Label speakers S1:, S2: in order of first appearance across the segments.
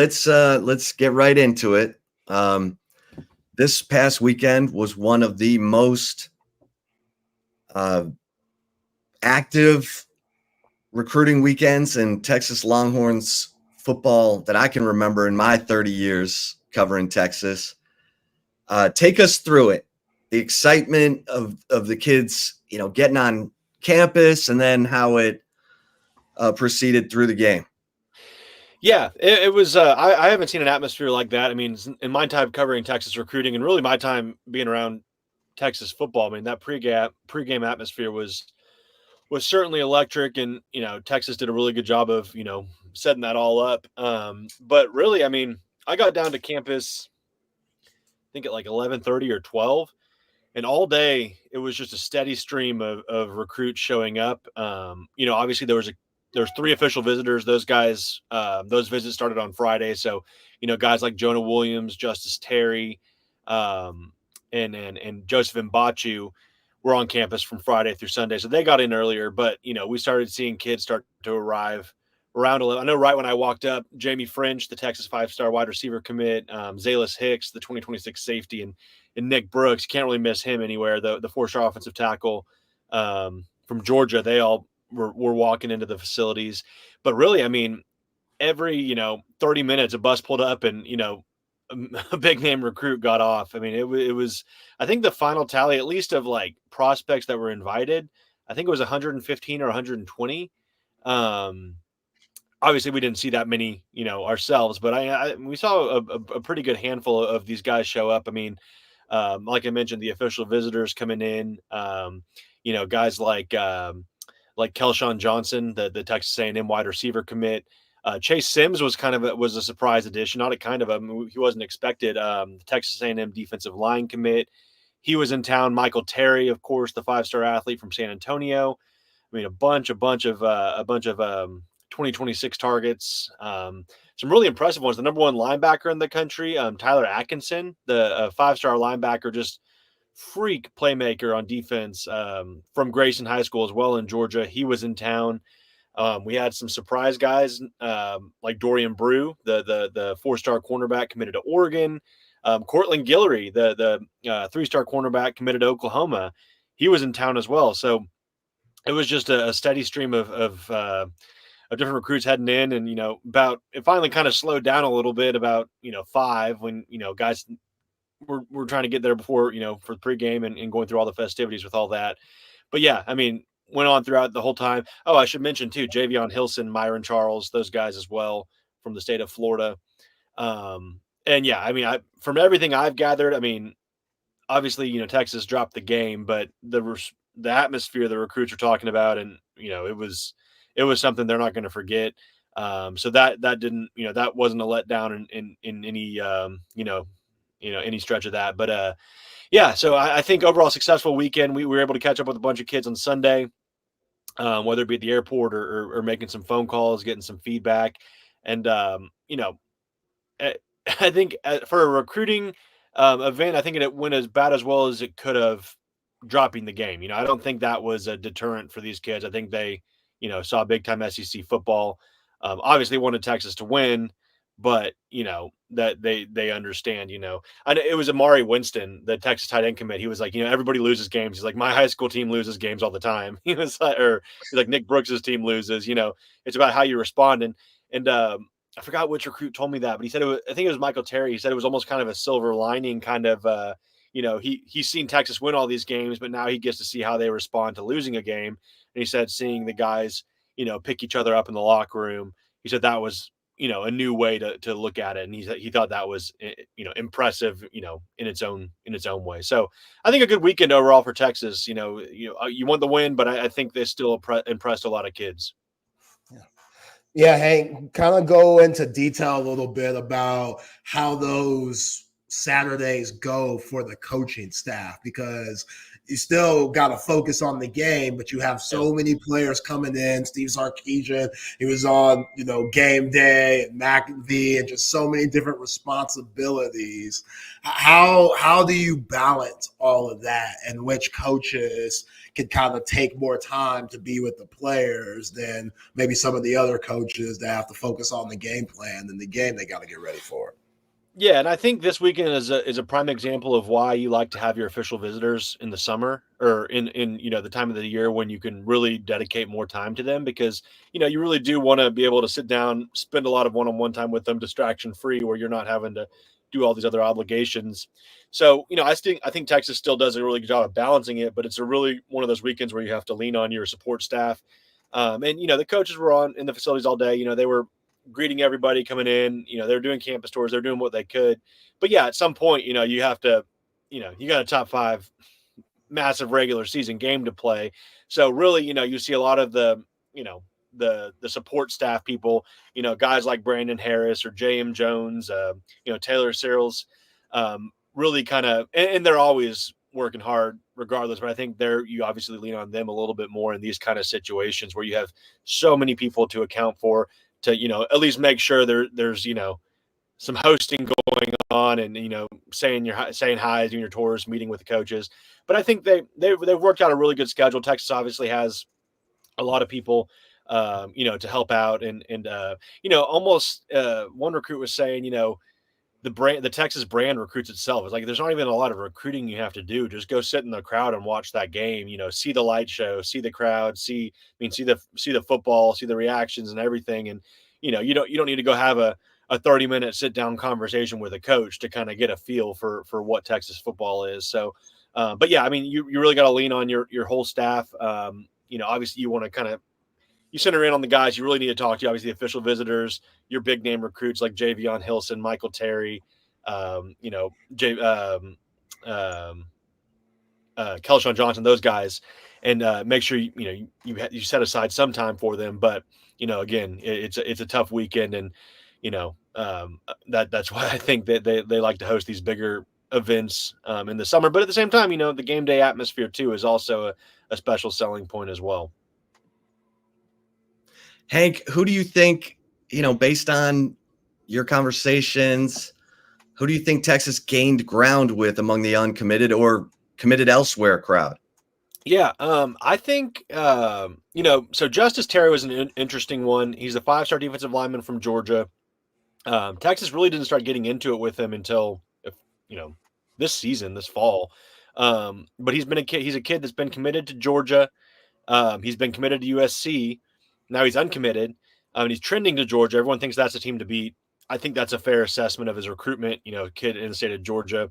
S1: Let's get right into it. This past weekend was one of the most active recruiting weekends in Texas Longhorns football that I can remember in my 30 years covering Texas. Take us through it. The excitement of the kids, getting on campus, and then how it proceeded through the game.
S2: Yeah, it was. I haven't seen an atmosphere like that. I mean, in my time covering Texas recruiting, and really my time being around Texas football, I mean that pregame atmosphere was certainly electric, and Texas did a really good job of setting that all up. But really, I mean, I got down to campus, I think at like 11:30 or 12, and all day it was just a steady stream of recruits showing up. Obviously there's three official visitors. Those guys, those visits started on Friday. So, guys like Jonah Williams, Justice Terry, and Joseph Mbachu were on campus from Friday through Sunday. So they got in earlier, but we started seeing kids start to arrive around 11. I know right when I walked up, Jamie French, the Texas 5-star wide receiver commit, Zalis Hicks, the 2026 safety, and Nick Brooks, can't really miss him anywhere. The 4-star offensive tackle from Georgia, they all were walking into the facilities. But really, I mean, every 30 minutes a bus pulled up and a big name recruit got off. I mean, it was I think the final tally, at least of like prospects that were invited, I think it was 115 or 120. Obviously we didn't see that many ourselves, but we saw a pretty good handful of these guys show up. I mean, like I mentioned, the official visitors coming in, guys like Kelshawn Johnson, the Texas A&M wide receiver commit. Chase Sims was was a surprise addition, not a kind of he wasn't expected. The Texas A&M defensive line commit, he was in town. Michael Terry, of course, the 5-star athlete from San Antonio. I mean, a bunch of 2026 targets. Some really impressive ones. The number one linebacker in the country, Tyler Atkinson, the 5-star linebacker, just freak playmaker on defense, from Grayson High School as well in Georgia. He was in town. We had some surprise guys like Dorian Brew, the 4-star cornerback committed to Oregon. Cortland Guillory, the 3-star cornerback committed to Oklahoma. He was in town as well. So it was just a steady stream of different recruits heading in, and it finally kind of slowed down a little bit about 5 when guys we're trying to get there before for the pregame and going through all the festivities with all that. But yeah, I mean, went on throughout the whole time. Oh, I should mention too, Javion Hilson, Myron Charles, those guys as well from the state of Florida. And yeah, I mean, from everything I've gathered, I mean, obviously Texas dropped the game, but the atmosphere the recruits are talking about, and it was something they're not going to forget. So that didn't that wasn't a letdown in any any stretch of that. But yeah, so I think overall successful weekend. We were able to catch up with a bunch of kids on Sunday, whether it be at the airport or making some phone calls, getting some feedback. And I think for a recruiting event, I think it went as bad as well as it could have, dropping the game. I don't think that was a deterrent for these kids. I think they saw big time SEC football. Obviously wanted Texas to win, but that they understand. And it was Amari Winston, the Texas tight end commit. He was like, everybody loses games. He's like, my high school team loses games all the time. He was like, or he's like, Nick Brooks's team loses. It's about how you respond. And I forgot which recruit told me that, but he said I think it was Michael Terry. He said it was almost kind of a silver lining, kind of. He's seen Texas win all these games, but now he gets to see how they respond to losing a game. And he said seeing the guys, pick each other up in the locker room, he said that was, a new way to look at it. And he thought that was, impressive, in its own way. So I think a good weekend overall for Texas. You want the win, but I think they still impressed a lot of kids.
S3: Yeah, Hank, kind of go into detail a little bit about how those Saturdays go for the coaching staff, because you still got to focus on the game, but you have so many players coming in. Steve Sarkisian, he was on, game day, and McAfee, and just so many different responsibilities. How do you balance all of that, and which coaches can kind of take more time to be with the players than maybe some of the other coaches that have to focus on the game plan and the game they got to get ready for?
S2: Yeah, and I think this weekend is a prime example of why you like to have your official visitors in the summer or in the time of the year when you can really dedicate more time to them, because you really do want to be able to sit down, spend a lot of one-on-one time with them, distraction free, where you're not having to do all these other obligations. So I think Texas still does a really good job of balancing it, but it's a really one of those weekends where you have to lean on your support staff. And the coaches were in the facilities all day. They were greeting everybody coming in. They're doing campus tours. They're doing what they could. But yeah, at some point, you have to, you got a top 5 massive regular season game to play. So really, you see a lot of the, the support staff people, guys like Brandon Harris or J.M. Jones, Taylor Searles, really kind of, and they're always working hard regardless. But I think you obviously lean on them a little bit more in these kind of situations where you have so many people to account for, to at least make sure there's some hosting going on, and saying hi, doing your tours, meeting with the coaches. But I think they've worked out a really good schedule. Texas obviously has a lot of people to help out, and almost one recruit was saying the Texas brand recruits itself. It's like there's not even a lot of recruiting you have to do. Just go sit in the crowd and watch that game. See the light show, see the crowd, see the football, see the reactions and everything. And you don't need to go have a 30-minute sit down conversation with a coach to kind of get a feel for what Texas football is. So, but yeah, I mean, you really got to lean on your whole staff. Obviously you want to kind of you center in on the guys you really need to talk to. Obviously, the official visitors, your big name recruits like Javion Hilson, Michael Terry, Kelshawn Johnson, those guys, and make sure you set aside some time for them. But again, it's a tough weekend, and that's why I think that they like to host these bigger events in the summer. But at the same time, the game day atmosphere too is also a special selling point as well.
S1: Hank, who do you think, based on your conversations, who do you think Texas gained ground with among the uncommitted or committed elsewhere crowd?
S2: Yeah, I think, so Justice Terry was an interesting one. He's a 5-star defensive lineman from Georgia. Texas really didn't start getting into it with him until, this season, this fall. But he's a kid that's been committed to Georgia. He's been committed to USC. Now he's uncommitted. And he's trending to Georgia. Everyone thinks that's a team to beat. I think that's a fair assessment of his recruitment. Kid in the state of Georgia.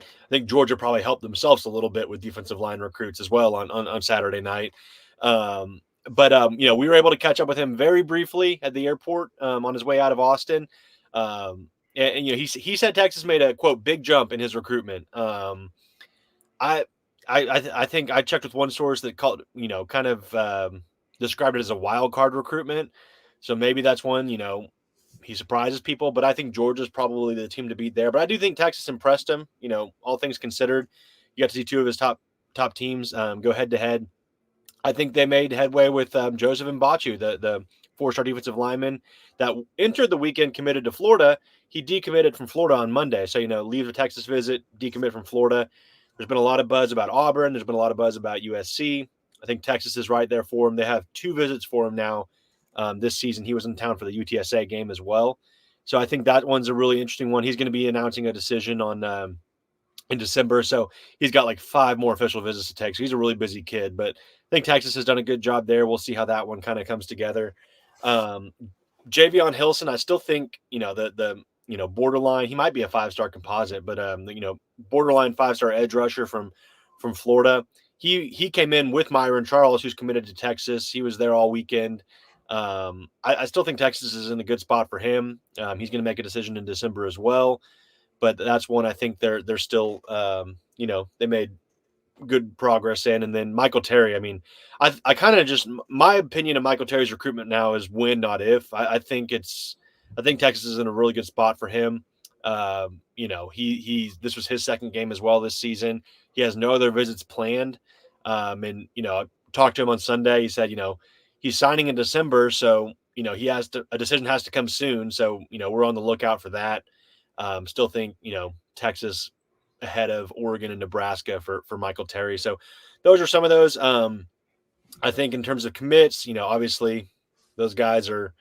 S2: I think Georgia probably helped themselves a little bit with defensive line recruits as well on Saturday night. But we were able to catch up with him very briefly at the airport on his way out of Austin. And he said Texas made a, quote, big jump in his recruitment. I think I checked with one source that kind of described it as a wild card recruitment. So maybe that's one, he surprises people, but I think Georgia's probably the team to beat there. But I do think Texas impressed him, all things considered. You got to see 2 of his top teams go head to head. I think they made headway with Joseph Mbachu, the 4-star defensive lineman that entered the weekend committed to Florida. He decommitted from Florida on Monday. So, leave a Texas visit, decommit from Florida. There's been a lot of buzz about Auburn. There's been a lot of buzz about USC. I think Texas is right there for him. They have 2 visits for him now this season. He was in town for the UTSA game as well. So I think that one's a really interesting one. He's going to be announcing a decision on in December. So he's got like 5 more official visits to take. So he's a really busy kid. But I think Texas has done a good job there. We'll see how that one kind of comes together. Javion Hilson, I still think, the borderline, he might be a 5-star composite, but borderline 5-star edge rusher from Florida. He came in with Myron Charles, who's committed to Texas. He was there all weekend. I still think Texas is in a good spot for him. He's going to make a decision in December as well, but that's one I think they're still they made good progress in. And then Michael Terry, I mean, I kind of just, my opinion of Michael Terry's recruitment now is when, not if. I think Texas is in a really good spot for him. This was his second game as well this season. He has no other visits planned. And I talked to him on Sunday. He said, he's signing in December, so a decision has to come soon. So we're on the lookout for that. Still think Texas ahead of Oregon and Nebraska for Michael Terry. So those are some of those. I think in terms of commits, obviously those guys are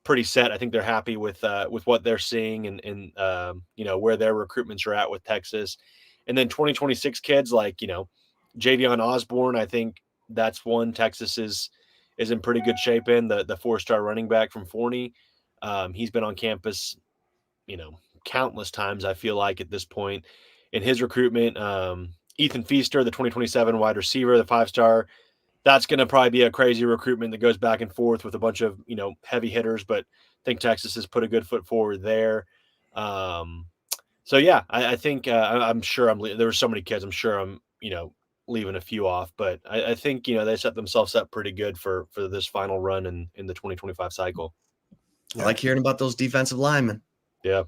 S2: pretty set. I think they're happy with what they're seeing and where their recruitments are at with Texas. And then 2026 kids like, Javion Osborne, I think that's one Texas is in pretty good shape in, the 4-star running back from Forney. He's been on campus, countless times, I feel like, at this point in his recruitment. Ethan Feaster, the 2027 wide receiver, the 5-star, that's going to probably be a crazy recruitment that goes back and forth with a bunch of, heavy hitters, but I think Texas has put a good foot forward there. So yeah, I think I'm sure there were so many kids. I'm sure I'm, leaving a few off, but I think, they set themselves up pretty good for this final run in the 2025 cycle.
S1: I like hearing about those defensive linemen.
S2: Yeah.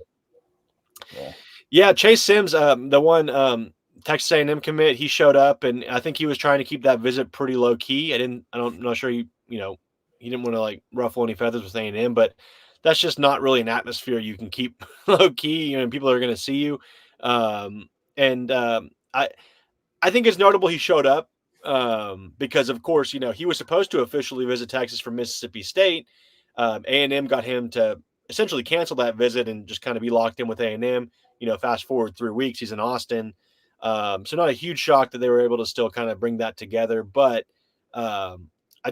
S2: Chase Sims, the one, Texas A&M commit, he showed up, and I think he was trying to keep that visit pretty low key. I'm not sure he didn't want to like ruffle any feathers with A&M, but that's just not really an atmosphere you can keep low key. People are going to see you. I think it's notable he showed up because, of course, he was supposed to officially visit Texas from Mississippi State. A&M got him to essentially cancel that visit and just kind of be locked in with A&M. Fast forward 3 weeks, he's in Austin. So not a huge shock that they were able to still kind of bring that together. But I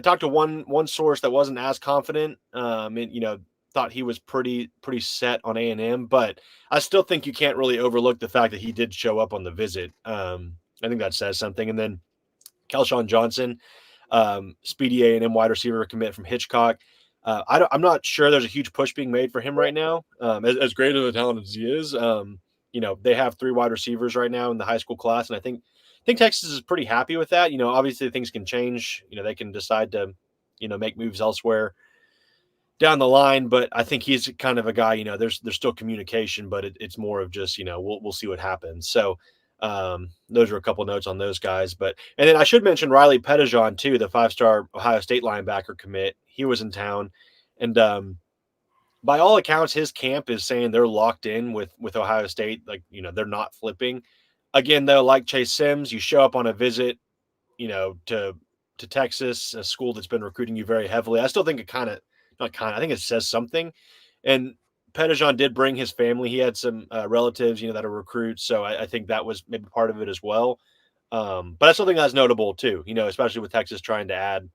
S2: talked to one source that wasn't as confident and, thought he was pretty set on A&M. But I still think you can't really overlook the fact that he did show up on the visit. I think that says something. And then Kelshawn Johnson, speedy A&M wide receiver commit from Hitchcock. I'm not sure there's a huge push being made for him right now. As great of a talent as he is, they have 3 wide receivers right now in the high school class, and I think Texas is pretty happy with that. Obviously things can change. They can decide to, make moves elsewhere down the line, but I think he's kind of a guy. There's still communication, but it's more of just we'll see what happens. So those are a couple notes on those guys. And then I should mention Riley Pettijohn too, the 5-star Ohio State linebacker commit. He was in town, and by all accounts, his camp is saying they're locked in with Ohio State. Like, they're not flipping. Again, though, like Chase Sims, you show up on a visit, to Texas, a school that's been recruiting you very heavily. I still think I think it says something. And Pettijohn did bring his family. He had some relatives, that are recruits. So I think that was maybe part of it as well. But I still think that's notable too, especially with Texas trying to add,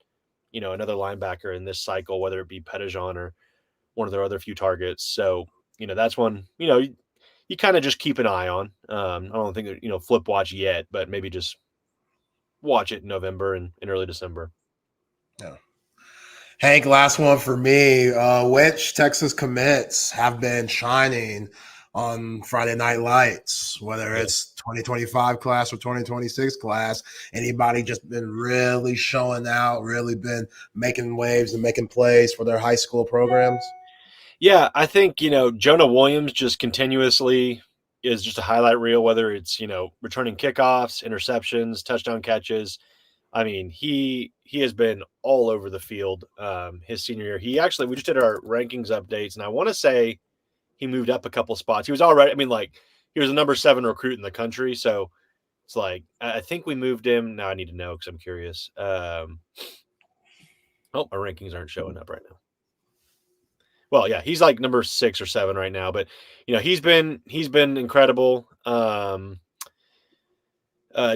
S2: another linebacker in this cycle, whether it be Pettijohn or one of their other few targets. So, that's one, you kind of just keep an eye on. I don't think that, flip watch yet, but maybe just watch it in November and in early December.
S3: Yeah. Hank, last one for me. Which Texas commits have been shining on Friday Night Lights, whether it's 2025 class or 2026 class? Anybody just been really showing out, really been making waves and making plays for their high school programs?
S2: Yeah, I think, Jonah Williams just continuously is just a highlight reel, whether it's, returning kickoffs, interceptions, touchdown catches. I mean, he has been all over the field his senior year. We just did our rankings updates, and I want to say he moved up a couple spots. He was already, he was the number 7 recruit in the country. So it's like, I think we moved him. Now I need to know because I'm curious. My rankings aren't showing up right now. Well, yeah, he's like number 6 or 7 right now, but he's been incredible.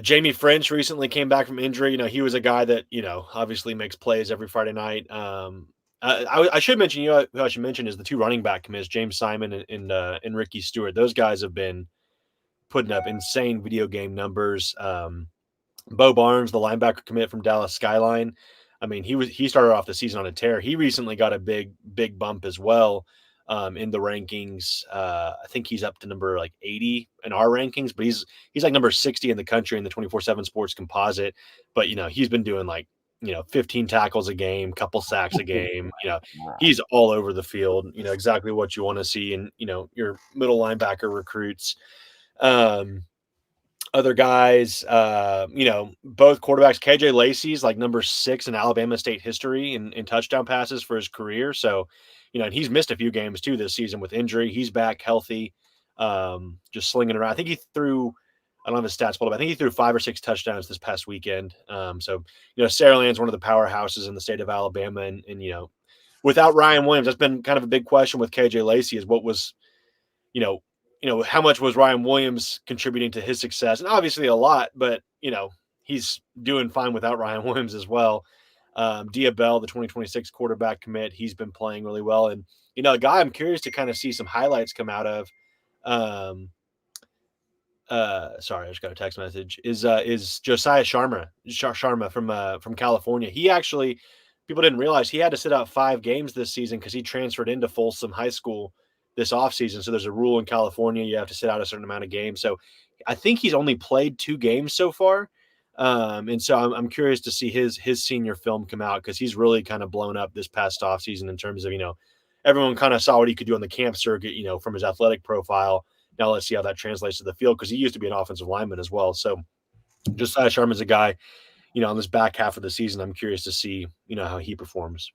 S2: Jamie French recently came back from injury. He was a guy that, obviously makes plays every Friday night. I should mention, who I should mention is the 2 running back commits, James Simon and Ricky Stewart. Those guys have been putting up insane video game numbers. Bo Barnes, the linebacker commit from Dallas Skyline. He started off the season on a tear. He recently got a big bump as well in the rankings. I think he's up to number like 80 in our rankings, but he's like number 60 in the country in the 24/7 Sports composite. But he's been doing like 15 tackles a game, couple sacks a game. He's all over the field. Exactly what you want to see in your middle linebacker recruits. Other guys, both quarterbacks. KJ Lacey's like number 6 in Alabama State history in touchdown passes for his career. So, and he's missed a few games too this season with injury. He's back healthy, just slinging around. I think he threw, I don't have his stats pulled up. I think he threw 5 or 6 touchdowns this past weekend. So, Saraland's one of the powerhouses in the state of Alabama. And without Ryan Williams, that's been kind of a big question with KJ Lacey is what was, how much was Ryan Williams contributing to his success? And obviously a lot, but, he's doing fine without Ryan Williams as well. Dia Bell, the 2026 quarterback commit, he's been playing really well. And, a guy I'm curious to kind of see some highlights come out of, sorry, I just got a text message, is Josiah Sharma from California. He actually, people didn't realize he had to sit out 5 games this season because he transferred into Folsom High School this offseason. So there's a rule in California, you have to sit out a certain amount of games. So I think he's only played 2 games so far. And so I'm curious to see his senior film come out because he's really kind of blown up this past offseason in terms of, everyone kind of saw what he could do on the camp circuit, from his athletic profile. Now let's see how that translates to the field because he used to be an offensive lineman as well. So Josiah Sharman's a guy, on this back half of the season, I'm curious to see, how he performs.